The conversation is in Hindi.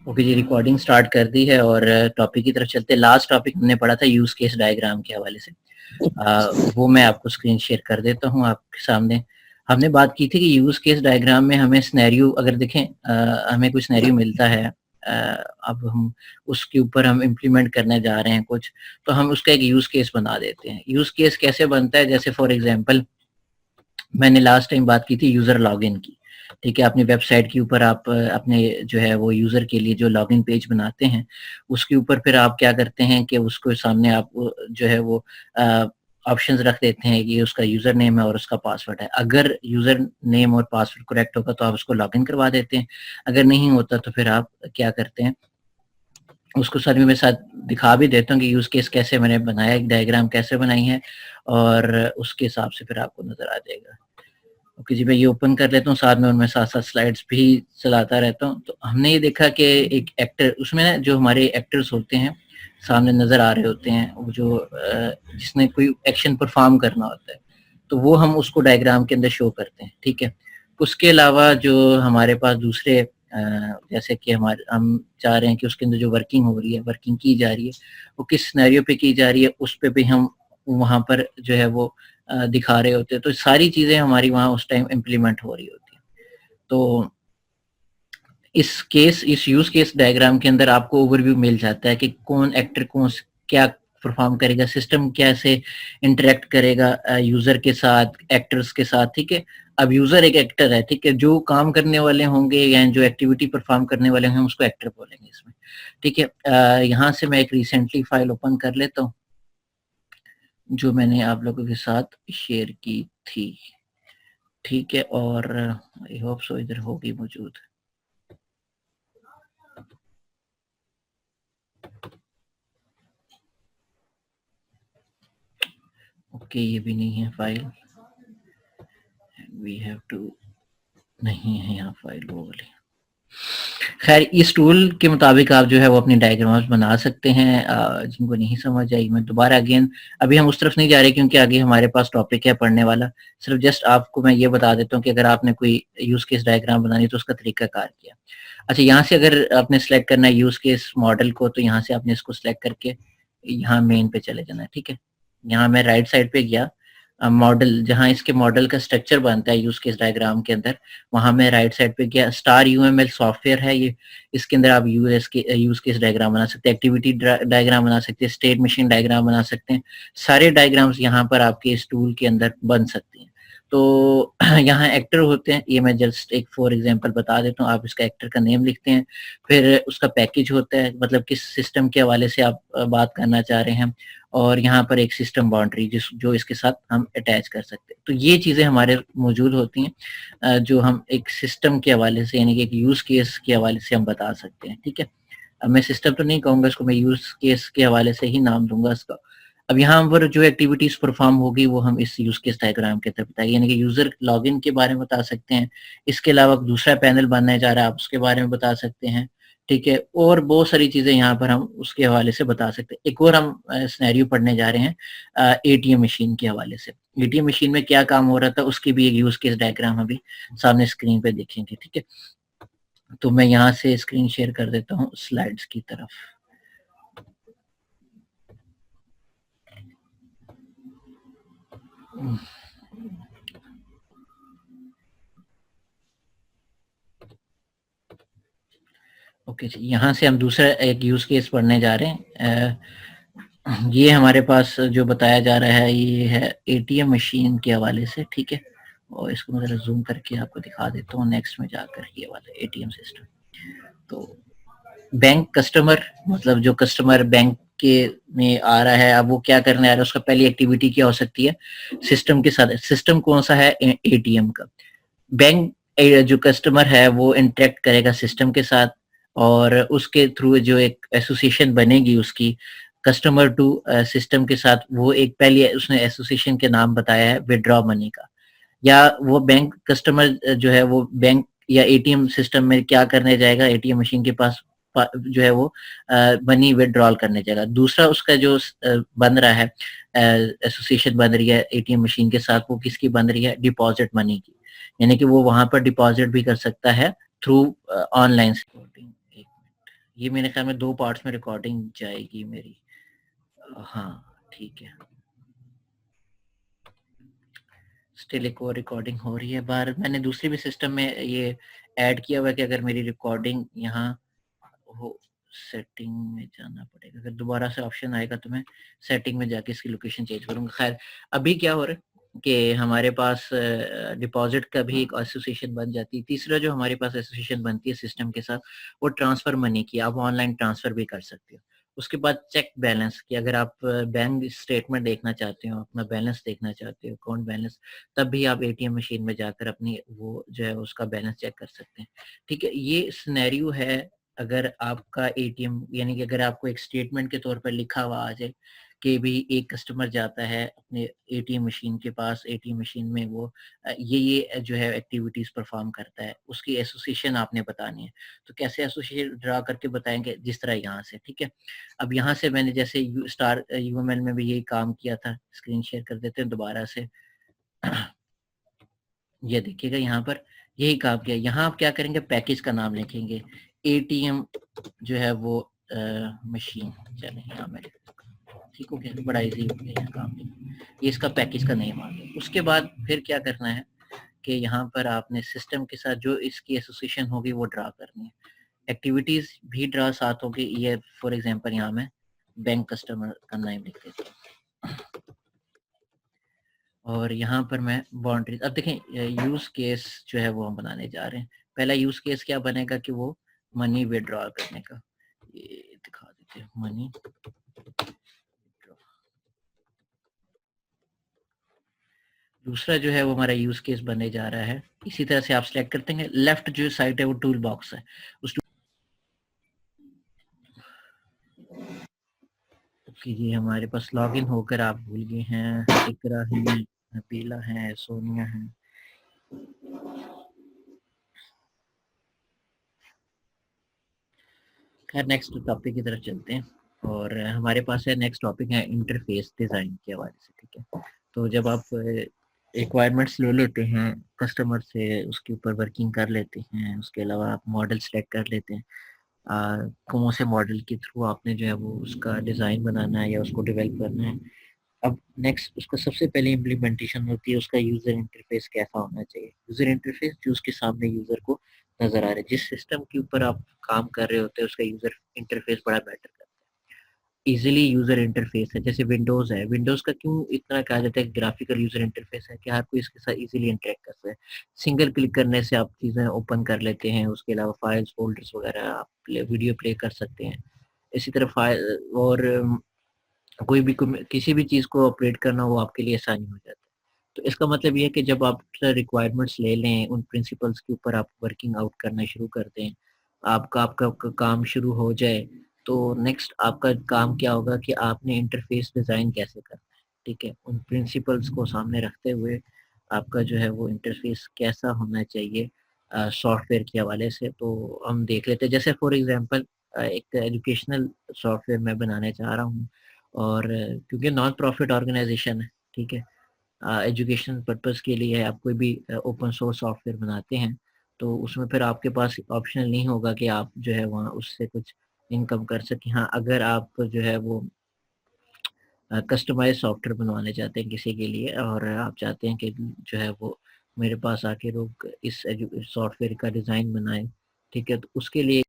ओके जी, रिकॉर्डिंग स्टार्ट कर दी है और टॉपिक की तरफ चलते हैं। लास्ट टॉपिक हमने पढ़ा था यूज केस डायग्राम के हवाले से। वो मैं आपको स्क्रीन शेयर कर देता हूँ आपके सामने। हमने बात की थी कि यूज केस डायग्राम में हमें सिनेरियो अगर देखें, हमें कोई सिनेरियो मिलता है, अब हम उसके ऊपर हम इम्प्लीमेंट करने जा रहे हैं कुछ, तो हम उसका एक यूज केस बना देते हैं। यूज केस कैसे बनता है? जैसे फॉर एग्जांपल मैंने लास्ट टाइम बात की थी यूजर लॉगिन की। ठीक है, अपनी वेबसाइट के ऊपर आप अपने जो है वो यूजर के लिए जो लॉगिन पेज बनाते हैं, उसके ऊपर फिर आप क्या करते हैं कि उसको सामने आप जो है वो ऑप्शंस रख देते हैं कि उसका यूजर नेम है और उसका पासवर्ड है। अगर यूजर नेम और पासवर्ड करेक्ट होगा तो आप उसको लॉगिन करवा देते हैं। अगर नहीं होता तो फिर आप क्या करते हैं, उसको सर मेरे साथ दिखा भी देता हूँ कि यूज केस कैसे मैंने बनाया, एक डायग्राम कैसे बनाई है, और उसके हिसाब से फिर आपको नजर आ जाएगा। ओके जी, मैं ये ओपन कर लेता हूँ, साथ में उनमें साथ साथ स्लाइड्स भी चलाता रहता हूँ। तो हमने ये देखा कि एक एक्टर, उसमें ना जो हमारे एक्टर्स होते हैं सामने नजर आ रहे होते हैं, वो जो जिसने कोई एक्शन परफॉर्म करना होता है, तो वो हम उसको डायग्राम के अंदर शो करते हैं। ठीक है, उसके अलावा जो हमारे पास दूसरे जैसे कि हम चाह रहे हैं कि उसके अंदर जो वर्किंग हो रही है, वर्किंग की जा रही है, वो किस सिनेरियो पे की जा रही है, उस पे भी हम वहाँ पर जो है वो दिखा रहे होते हैं। तो सारी चीजें हमारी वहाँ उस टाइम इम्प्लीमेंट हो रही होती है। तो इस यूज केस डायग्राम के अंदर आपको ओवरव्यू मिल जाता है कि कौन एक्टर कौन क्या परफॉर्म करेगा, सिस्टम कैसे इंटरेक्ट करेगा यूजर के साथ, एक्टर्स के साथ। ठीक है, अब यूजर एक एक्टर है, ठीक है, जो काम करने वाले होंगे या जो एक्टिविटी परफॉर्म करने वाले हैं उसको एक्टर बोलेंगे इसमें। ठीक है, यहाँ से मैं एक रिसेंटली फाइल ओपन कर लेता हूँ जो मैंने आप लोगों के साथ शेयर की थी। ठीक है, और आई होप सो इधर होगी मौजूद। ओके, ये भी नहीं है फाइल, वी हैव टू, नहीं है यहाँ फाइल वो वाली। खैर, इस टूल के मुताबिक आप जो है वो अपनी डायग्राम्स बना सकते हैं। जिनको नहीं समझ आई, मैं दोबारा अगेन, अभी हम उस तरफ नहीं जा रहे क्योंकि आगे हमारे पास टॉपिक है पढ़ने वाला। सिर्फ जस्ट आपको मैं ये बता देता हूँ कि अगर आपने कोई यूज केस डायग्राम बनानी तो उसका तरीकाकार क्या। अच्छा, यहाँ से अगर आपने सेलेक्ट करना है यूज केस मॉडल को, तो यहाँ से आपने इसको सेलेक्ट करके यहाँ मेन पे चले जाना है। ठीक है, यहाँ मैं राइट साइड पे गया, मॉडल जहाँ इसके मॉडल का स्ट्रक्चर बनता है यूज केस डायग्राम के अंदर, वहां मैं राइट साइड पे गया। स्टार यूएमएल सॉफ्टवेयर है ये, इसके अंदर आप यूज केस डायग्राम बना सकते हैं, एक्टिविटी डायग्राम बना सकते हैं, स्टेट मशीन डायग्राम बना सकते हैं। सारे डायग्राम्स यहाँ पर आपके इस टूल के अंदर बन सकते हैं। तो यहाँ एक्टर होते हैं, ये मैं जस्ट एक फॉर एग्जांपल बता देता हूँ। आप इसका एक्टर का नेम लिखते हैं, फिर उसका पैकेज होता है, मतलब किस सिस्टम के हवाले से आप बात करना चाह रहे हैं, और यहाँ पर एक सिस्टम बाउंड्री जिस जो इसके साथ हम अटैच कर सकते हैं। तो ये चीज़ें हमारे मौजूद होती हैं, जो हम एक सिस्टम के हवाले से, यानी कि एक यूज़ केस के हवाले से हम बता सकते हैं। ठीक है, अब मैं सिस्टम तो नहीं कहूँगा इसको, मैं यूज़ केस के हवाले से ही नाम दूंगा इसका। अब यहाँ पर जो एक्टिविटीज परफॉर्म होगी वो हम इस यूज केस डायग्राम के तहत बताएंगे, यानी कि यूजर लॉगिन के बारे में बता सकते हैं। इसके अलावा दूसरा पैनल बनने जा रहा है, आप उसके बारे में बता सकते हैं। ठीक है, और बहुत सारी चीजें यहाँ पर हम उसके हवाले से बता सकते हैं। एक और हम सिनेरियो पढ़ने जा रहे हैं एटीएम मशीन के हवाले से। एटीएम मशीन में क्या काम हो रहा था उसकी भी एक यूज केस डायग्राम अभी सामने स्क्रीन पे देखेंगे। ठीक है, तो मैं यहाँ से स्क्रीन शेयर कर देता हूँ स्लाइड्स की तरफ। ओके जी, यहाँ से हम दूसरा एक यूज केस पढ़ने जा रहे हैं। ये हमारे पास जो बताया जा रहा है ये है एटीएम मशीन के हवाले से। ठीक है, और इसको मैं जरा जूम करके आपको दिखा देता हूँ नेक्स्ट में जाकर, ये वाला एटीएम सिस्टम। तो बैंक कस्टमर, मतलब जो कस्टमर बैंक के में आ रहा है, अब वो क्या करने आ रहा है, उसका पहली एक्टिविटी क्या हो सकती है, सिस्टम के साथ। सिस्टम कौन सा है? एटीएम का। बैंक जो कस्टमर है वो इंटरेक्ट करेगा सिस्टम के साथ, और उसके थ्रू जो एक एसोसिएशन बनेगी उसकी कस्टमर टू सिस्टम के साथ, वो एक पहले उसने एसोसिएशन के नाम बताया है विड्रॉ मनी का। या वो बैंक कस्टमर जो है वो बैंक या एटीएम सिस्टम में क्या करने जाएगा, एटीएम मशीन के पास जो है वो मनी विड्रॉल करने जाएगा। दूसरा उसका जो बन रहा है, एसोसिएशन बन रही है एटीएम मशीन के साथ, वो किसकी बन रही है? डिपॉजिट मनी की, यानी कि वो वहां पर डिपॉजिट भी कर सकता है थ्रू ऑनलाइन सपोर्टिंग। ये मेरे ख्याल में 2 पार्ट्स में रिकॉर्डिंग जाएगी मेरी। हाँ, ठीक है। स्टिल एक और रिकॉर्डिंग हो रही है बाहर। मैंने दूसरे भी सिस्टम में ये ऐड किया हुआ है कि अगर मेरी रिकॉर्डिंग यहाँ हो, सेटिंग में जाना पड़ेगा। अगर दोबारा से ऑप्शन आएगा तो मैं सेटिंग में जाके इसकी लोकेशन चेंज करूँगा। खैर, अभी क्या हो रहा है कि हमारे पास डिपॉज़िट का भी एक एसोसिएशन बन जाती है। तीसरा जो हमारे पास एसोसिएशन बनती है सिस्टम के साथ, वो ट्रांसफ़र मनी की। आप ऑनलाइन ट्रांसफ़र भी कर सकते हो। उसके बाद चेक बैलेंस की, अगर आप बैंक स्टेटमेंट देखना चाहते हो, अपना बैलेंस देखना चाहते हो, अकाउंट बैलेंस, तब भी आप एटीएम मशीन में जाकर अपनी वो जो है उसका बैलेंस चेक कर सकते हैं। ठीक है, ये सिनेरियो है अगर आपका एटीएम, यानी कि अगर आपको एक स्टेटमेंट के तौर पर लिखा हुआ आ जाए कि भी एक कस्टमर जाता है अपने एटीएम मशीन के पास, एटीएम मशीन में वो ये जो है एक्टिविटीज़ परफॉर्म करता है, उसकी एसोसिएशन आपने बतानी है। तो कैसे एसोसिएशन ड्रा करके बताएँगे? जिस तरह यहाँ से, ठीक है? अब यहाँ से मैंने जैसे यूएमएल में भी यही काम किया था, स्क्रीन शेयर कर देते हैं दोबारा से। ये देखिएगा यहाँ पर यही काम किया। यहाँ आप क्या करेंगे, पैकेज का नाम लिखेंगे, एटीएम जो है वो मशीन। चलें यहाँ मैं ठीक हो गया, बड़ा इजी हो गया यहाँ काम। ये इसका पैकेज का नेम आ गया। उसके बाद फिर क्या करना है कि यहाँ पर आपने सिस्टम के साथ जो इसकी एसोसिएशन होगी वो ड्रा करनी है। एक्टिविटीज भी ड्रा साथ होगी। ये फॉर एग्जांपल यहाँ मैं बैंक कस्टमर का नाम लिख देता हूँ और यहाँ पर मैं बाउंड्रीज, अब देखें यूज केस जो है वो हम बनाने जा रहे हैं। पहला यूज केस क्या बनेगा कि वो मनी विड्रॉ करने का, ये दिखा देते हैं मनी। दूसरा जो है वो हमारा यूज केस बनने जा रहा है। इसी तरह से आप सिलेक्ट करते हैं, लेफ्ट जो साइड है वो टूल बॉक्स है, उस कि ये हमारे पास लॉगिन होकर आप भूल गए हैं। इकरा है, नबीला है, सोनिया है। खैर नेक्स्ट टॉपिक की तरफ चलते हैं और हमारे पास है नेक्स्ट टॉपिक है इंटरफेस डिज़ाइन के हवाले से। ठीक है, तो जब आप रिक्वायरमेंट्स ले लेते हैं कस्टमर से, उसके ऊपर वर्किंग कर लेते हैं, उसके अलावा आप मॉडल सेलेक्ट कर लेते हैं, कौन से मॉडल के थ्रू आपने जो है वो उसका डिज़ाइन बनाना है या उसको डेवलप करना है। अब नेक्स्ट उसका सबसे पहले इम्प्लीमेंटेशन होती है, उसका यूज़र इंटरफेस कैसा होना चाहिए। यूज़र इंटरफेस जो उसके सामने यूज़र को नज़र आ रहा है, जिस सिस्टम के ऊपर आप काम कर रहे होते हैं उसका यूज़र इंटरफेस बड़ा बेटर करता है। इजीली यूज़र इंटरफेस है, जैसे विंडोज़ है, विंडोज़ का क्यों इतना कहा जाता है ग्राफिकल यूज़र इंटरफेस है कि हर कोई इसके साथ इजीली इंटरेक्ट कर सकता है। सिंगल क्लिक करने से आप चीज़ें ओपन कर लेते हैं, उसके अलावा फाइल्स, फ़ोल्डर्स वगैरह आप वीडियो प्ले कर सकते हैं। इसी तरह फाइल और कोई भी किसी भी चीज़ को ऑपरेट करना वो आपके लिए आसानी हो जाता है। तो इसका मतलब ये है कि जब आप रिक्वायरमेंट्स ले लें, उन प्रिंसिपल्स के ऊपर आप वर्किंग आउट करना शुरू कर दें, आपका आपका काम शुरू हो जाए, तो नेक्स्ट आपका काम क्या होगा कि आपने इंटरफेस डिज़ाइन कैसे करना है, ठीक है? उन प्रिंसिपल्स को सामने रखते हुए आपका जो है वो इंटरफेस कैसा होना चाहिए सॉफ्टवेयर के हवाले से, तो हम देख लेते हैं। जैसे फॉर एग्ज़ाम्पल एक एजुकेशनल सॉफ्टवेयर मैं बनाने चाह रहा हूँ और क्योंकि नॉन प्रॉफिट ऑर्गेनाइज़ेशन है, ठीक है? एजुकेशन पर्पस के लिए आप कोई भी ओपन सोर्स सॉफ्टवेयर बनाते हैं तो उसमें फिर आपके पास ऑप्शनल नहीं होगा कि आप जो है वहाँ उससे कुछ इनकम कर सकें। हाँ, अगर आप जो है वो कस्टमाइज सॉफ्टवेयर बनवाने चाहते हैं किसी के लिए और आप चाहते हैं कि जो है वो मेरे पास आके लोग इस सॉफ्टवेयर का डिज़ाइन बनाएं, ठीक है? तो उसके लिए